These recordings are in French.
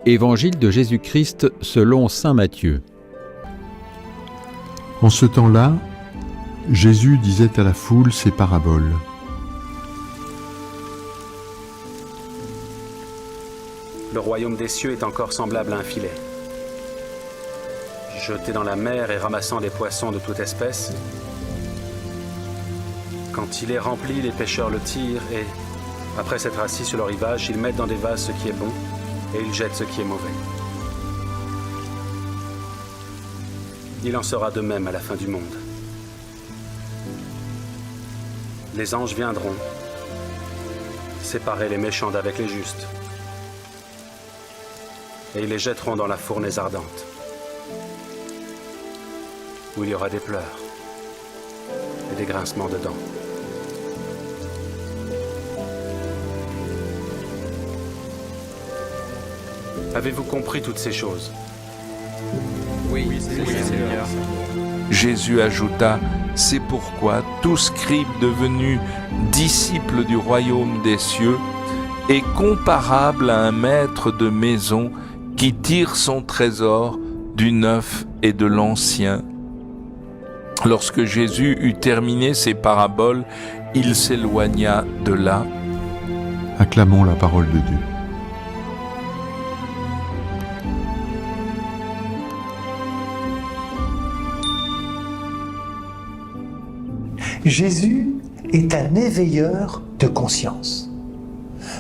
Évangile de Jésus-Christ selon saint Matthieu. En ce temps-là, Jésus disait à la foule ces paraboles. Le royaume des cieux est encore semblable à un filet, jeté dans la mer et ramassant des poissons de toute espèce. Quand il est rempli, les pêcheurs le tirent et, après s'être assis sur le rivage, ils mettent dans des vases ce qui est bon et ils jettent ce qui est mauvais. Il en sera de même à la fin du monde. Les anges viendront séparer les méchants d'avec les justes et ils les jetteront dans la fournaise ardente où il y aura des pleurs et des grincements de dents. Avez-vous compris toutes ces choses? Oui, Seigneur. Jésus ajouta, « C'est pourquoi tout scribe devenu disciple du royaume des cieux est comparable à un maître de maison qui tire son trésor du neuf et de l'ancien. » Lorsque Jésus eut terminé ses paraboles, il s'éloigna de là. Acclamons la parole de Dieu. Jésus est un éveilleur de conscience.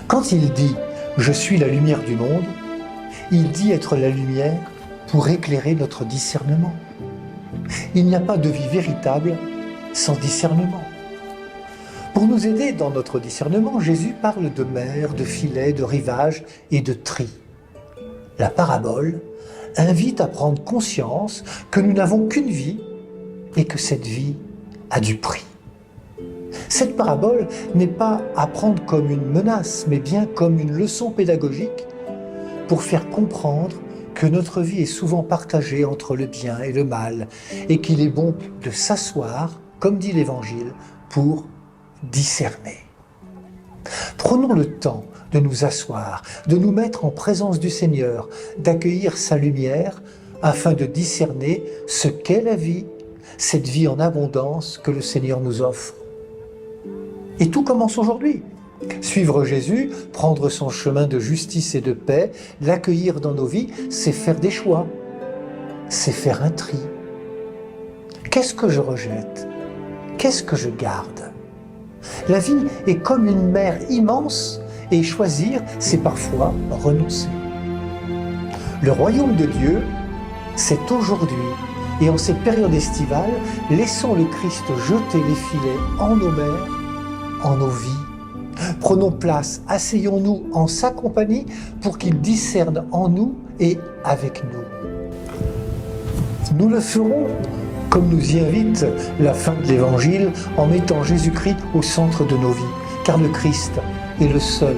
Quand il dit « Je suis la lumière du monde », il dit être la lumière pour éclairer notre discernement. Il n'y a pas de vie véritable sans discernement. Pour nous aider dans notre discernement, Jésus parle de mer, de filet, de rivage et de tri. La parabole invite à prendre conscience que nous n'avons qu'une vie et que cette vie a du prix. Cette parabole n'est pas à prendre comme une menace, mais bien comme une leçon pédagogique pour faire comprendre que notre vie est souvent partagée entre le bien et le mal et qu'il est bon de s'asseoir, comme dit l'Évangile, pour discerner. Prenons le temps de nous asseoir, de nous mettre en présence du Seigneur, d'accueillir sa lumière afin de discerner ce qu'est la vie, cette vie en abondance que le Seigneur nous offre. Et tout commence aujourd'hui. Suivre Jésus, prendre son chemin de justice et de paix, l'accueillir dans nos vies, c'est faire des choix, c'est faire un tri. Qu'est-ce que je rejette? Qu'est-ce que je garde? La vie est comme une mer immense et choisir, c'est parfois renoncer. Le royaume de Dieu, c'est aujourd'hui. Et en cette période estivale, laissons le Christ jeter les filets en nos mers, en nos vies. Prenons place, asseyons-nous en sa compagnie pour qu'il discerne en nous et avec nous. Nous le ferons comme nous y invite la fin de l'Évangile en mettant Jésus-Christ au centre de nos vies, car le Christ est le seul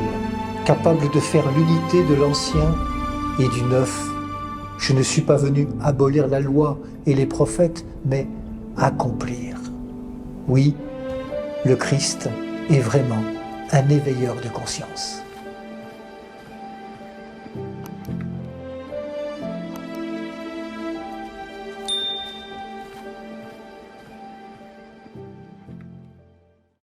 capable de faire l'unité de l'ancien et du neuf. Je ne suis pas venu abolir la loi et les prophètes, mais accomplir. Oui, le Christ est vraiment un éveilleur de conscience.